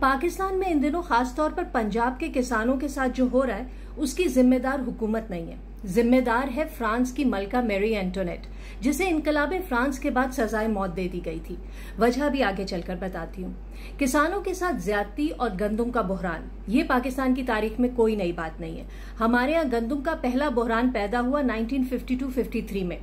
पाकिस्तान में इन दिनों खासतौर पर पंजाब के किसानों के साथ जो हो रहा है उसकी जिम्मेदार हुकूमत नहीं है। जिम्मेदार है फ्रांस की मलका मैरी एंटोनेट, जिसे इनकलाबे फ्रांस के बाद सजाए मौत दे दी गई थी। वजह भी आगे चलकर बताती हूँ। किसानों के साथ ज्यादती और गंदुम का बहरान, ये पाकिस्तान की तारीख में कोई नई बात नहीं है। हमारे यहाँ गंदुम का पहला बहरान पैदा हुआ 1952-53 में।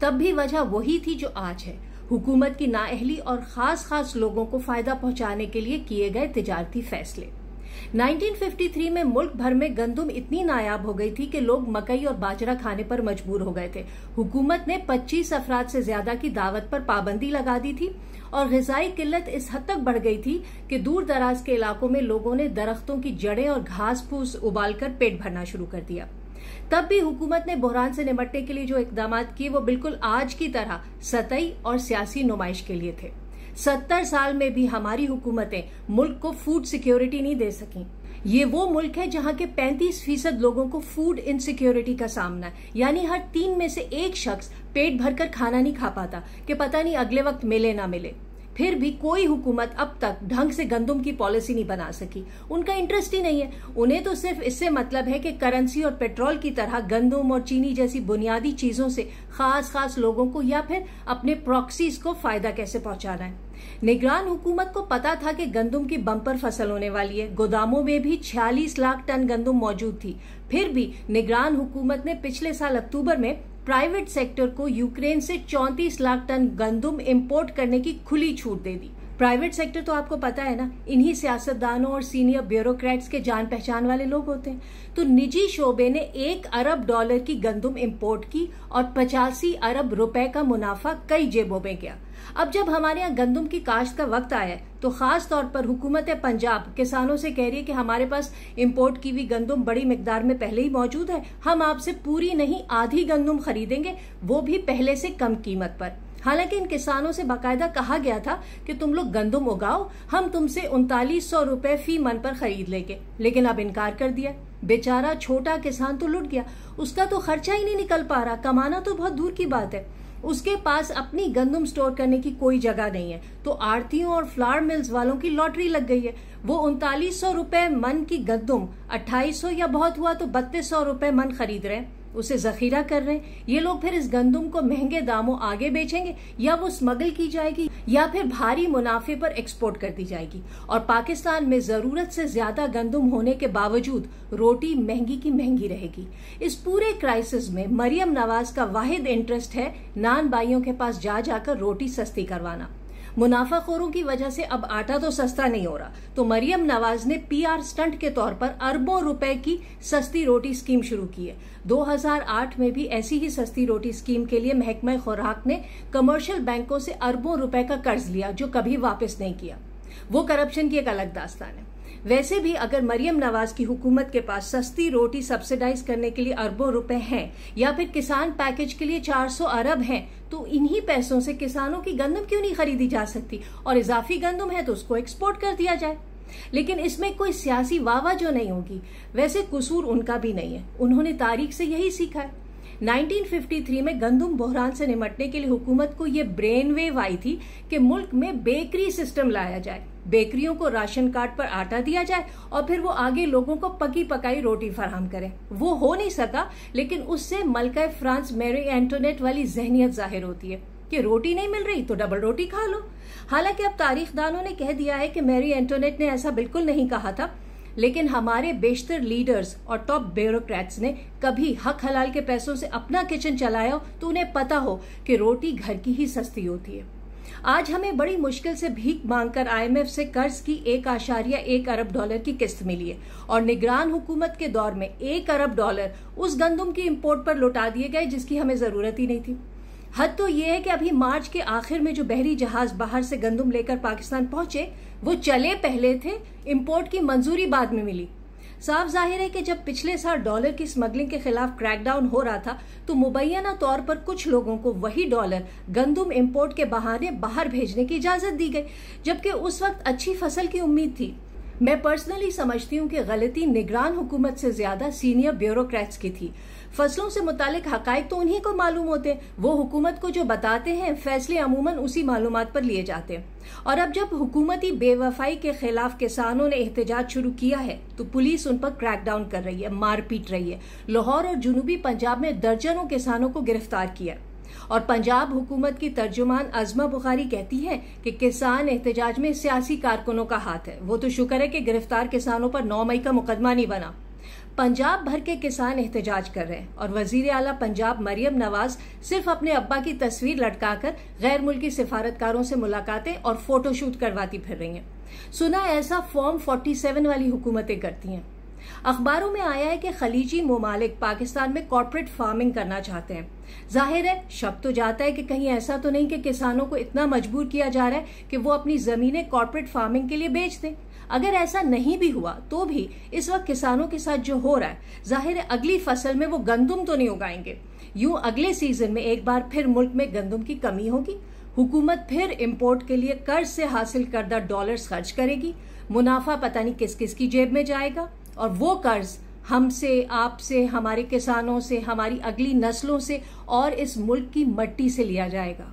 तब भी वजह वही थी जो आज है, हुकूमत की नाअहली और खास लोगों को फायदा पहुंचाने के लिए किए गए तिजारती फैसले। 1953 में मुल्क भर में गंदुम इतनी नायाब हो गई थी कि लोग मकई और बाजरा खाने पर मजबूर हो गए थे। हुकूमत ने 25 अफराद से ज्यादा की दावत पर पाबंदी लगा दी थी और ग़िज़ाई किल्लत इस हद तक बढ़ गई थी कि दूर दराज के इलाकों में लोगों ने दरख्तों की जड़ें और घास फूस उबालकर पेट भरना शुरू कर दिया। तब भी हुकूमत ने बहरान से निपटने के लिए जो इकदाम किए वो बिल्कुल आज की तरह सतही और सियासी नुमाइश के लिए थे। 70 साल में भी हमारी हुकूमतें मुल्क को फूड सिक्योरिटी नहीं दे सकी। ये वो मुल्क है जहां के 35% लोगों को फूड इनसिक्योरिटी का सामना है, यानी हर 3 में से 1 शख्स पेट भरकर खाना नहीं खा पाता कि पता नहीं अगले वक्त मिले ना मिले। फिर भी कोई हुकूमत अब तक ढंग से गंदुम की पॉलिसी नहीं बना सकी। उनका इंटरेस्ट ही नहीं है। उन्हें तो सिर्फ इससे मतलब है कि करेंसी और पेट्रोल की तरह गंदुम और चीनी जैसी बुनियादी चीजों से खास लोगों को या फिर अपने प्रॉक्सीज को फायदा कैसे पहुंचाना है। निगरान हुकूमत को पता था कि गंदुम की बम्पर फसल होने वाली है। गोदामों में भी 46 लाख टन गंदुम मौजूद थी। फिर भी निगरान हुकूमत ने पिछले साल अक्टूबर में प्राइवेट सेक्टर को यूक्रेन से 34 लाख टन गंदुम इंपोर्ट करने की खुली छूट दे दी। प्राइवेट सेक्टर तो आपको पता है ना, इन्हीं सियासतदानों और सीनियर ब्यूरोक्रेट्स के जान पहचान वाले लोग होते हैं। तो निजी शोबे ने $1 अरब की गंदुम इंपोर्ट की और 85 अरब रुपए का मुनाफा कई जेबों में गया। अब जब हमारे यहाँ गंदुम की काश्त का वक्त आया है तो खास तौर पर हुकूमत पंजाब किसानों से कह रही है कि हमारे पास इंपोर्ट की हुई गंदुम बड़ी मिकदार में पहले ही मौजूद है, हम आपसे पूरी नहीं आधी गंदुम खरीदेंगे, वो भी पहले से कम कीमत पर। हालांकि इन किसानों से बाकायदा कहा गया था कि तुम लोग गंदुम उगाओ, हम तुमसे 3900 रुपए फी मन पर खरीद लेंगे, लेकिन अब इनकार कर दिया। बेचारा छोटा किसान तो लुट गया, उसका तो खर्चा ही नहीं निकल पा रहा, कमाना तो बहुत दूर की बात है। उसके पास अपनी गंदुम स्टोर करने की कोई जगह नहीं है, तो आड़तियों और फ्लावर मिल्स वालों की लॉटरी लग गई है। वो 3900 रुपए मन की गंदुम 2800 या बहुत हुआ तो 3200 रुपए मन खरीद रहे हैं, उसे जखीरा कर रहे हैं। ये लोग फिर इस गंदुम को महंगे दामों आगे बेचेंगे या वो स्मगल की जाएगी या फिर भारी मुनाफे पर एक्सपोर्ट कर दी जाएगी। और पाकिस्तान में जरूरत से ज्यादा गंदुम होने के बावजूद रोटी महंगी की महंगी रहेगी। इस पूरे क्राइसिस में मरियम नवाज का वाहिद इंटरेस्ट है नान बाइयों के पास जाकर रोटी सस्ती करवाना। मुनाफाखोरों की वजह से अब आटा तो सस्ता नहीं हो रहा, तो मरियम नवाज ने PR स्टंट के तौर पर अरबों रुपए की सस्ती रोटी स्कीम शुरू की है। 2008 में भी ऐसी ही सस्ती रोटी स्कीम के लिए महकमा खुराक ने कमर्शियल बैंकों से अरबों रुपए का कर्ज लिया जो कभी वापस नहीं किया। वो करप्शन की एक अलग दास्तान है। वैसे भी अगर मरियम नवाज की हुकूमत के पास सस्ती रोटी सब्सिडाइज करने के लिए अरबों रुपए हैं या फिर किसान पैकेज के लिए 400 अरब हैं, तो इन्हीं पैसों से किसानों की गंदम क्यों नहीं खरीदी जा सकती और इजाफी गंदम है तो उसको एक्सपोर्ट कर दिया जाए। लेकिन इसमें कोई सियासी वावा जो नहीं होगी। वैसे कसूर उनका भी नहीं है, उन्होंने तारीख से यही सीखा है। 1953 में गंदुम बहरान से निपटने के लिए हुकूमत को ये ब्रेन वेव आई थी कि मुल्क में बेकरी सिस्टम लाया जाए, बेकरियों को राशन कार्ड पर आटा दिया जाए और फिर वो आगे लोगों को पकी पकाई रोटी फराहम करें। वो हो नहीं सका, लेकिन उससे मलका फ्रांस मैरी एंटोनेट वाली जहनियत जाहिर होती है कि रोटी नहीं मिल रही तो डबल रोटी खा लो। हालांकि अब तारीखदानों ने कह दिया है कि मैरी एंटोनेट ने ऐसा बिल्कुल नहीं कहा था, लेकिन हमारे बेशतर लीडर्स और टॉप ब्यूरोक्रेट्स ने कभी हक हलाल के पैसों से अपना किचन चलाया हो तो उन्हें पता हो कि रोटी घर की ही सस्ती होती है। आज हमें बड़ी मुश्किल से भीख मांगकर IMF से कर्ज की $1.1 अरब की किस्त मिली है और निगरान हुकूमत के दौर में $1 अरब उस गंदुम की इंपोर्ट पर लौटा दिए गए जिसकी हमें जरूरत ही नहीं थी। हद तो यह है कि अभी मार्च के आखिर में जो बहरी जहाज बाहर से गंदुम लेकर पाकिस्तान पहुंचे वो चले पहले थे, इंपोर्ट की मंजूरी बाद में मिली। साफ जाहिर है कि जब पिछले साल डॉलर की स्मगलिंग के खिलाफ क्रैकडाउन हो रहा था तो मुबैना तौर पर कुछ लोगों को वही डॉलर गंदुम इंपोर्ट के बहाने बाहर भेजने की इजाजत दी गई, जबकि उस वक्त अच्छी फसल की उम्मीद थी। मैं पर्सनली समझती हूँ कि गलती निगरान हुकूमत से ज्यादा सीनियर ब्यूरोक्रेट्स की थी। फसलों से मुतालिक हकाइक तो उन्हीं को मालूम होते, वो हुकूमत को जो बताते हैं फैसले अमूमन उसी मालूमात पर लिए जाते हैं। और अब जब हुकूमती बेवफाई के खिलाफ किसानों ने एहतजाज शुरू किया है तो पुलिस उन पर क्रैकडाउन कर रही है, मार पीट रही है। लाहौर और जुनूबी पंजाब में दर्जनों किसानों को गिरफ्तार किया। और पंजाब हुकूमत की तर्जुमान अजमा बुखारी कहती है कि किसान एहतजाज में सियासी कारकुनों का हाथ है। वो तो शुक्र है कि गिरफ्तार किसानों पर 9 मई का मुकदमा नहीं बना। पंजाब भर के किसान एहतजाज कर रहे हैं और वजीर आला पंजाब मरियम नवाज सिर्फ अपने अब्बा की तस्वीर लटकाकर गैर मुल्की सिफारतकारों से मुलाकातें और फोटोशूट करवाती फिर रही हैं। सुना ऐसा फॉर्म 47 वाली हुकूमतें करती हैं। अखबारों में आया है कि खलीजी ममालिक पाकिस्तान में कॉर्पोरेट फार्मिंग करना चाहते हैं। जाहिर है शक तो जाता है कि कहीं ऐसा तो नहीं कि किसानों को इतना मजबूर किया जा रहा है कि वो अपनी जमीनें कॉर्पोरेट फार्मिंग के लिए बेच दें। अगर ऐसा नहीं भी हुआ तो भी इस वक्त किसानों के साथ जो हो रहा है, जाहिर है अगली फसल में वो गंदुम तो नहीं उगाएंगे। यूं अगले सीजन में एक बार फिर मुल्क में गंदुम की कमी होगी। हुकूमत फिर इंपोर्ट के लिए कर्ज से हासिल करदा डॉलर्स खर्च करेगी। मुनाफा पता नहीं किस किस की जेब में जाएगा और वो कर्ज हमसे, आपसे, हमारे किसानों से, हमारी अगली नस्लों से और इस मुल्क की मट्टी से लिया जाएगा।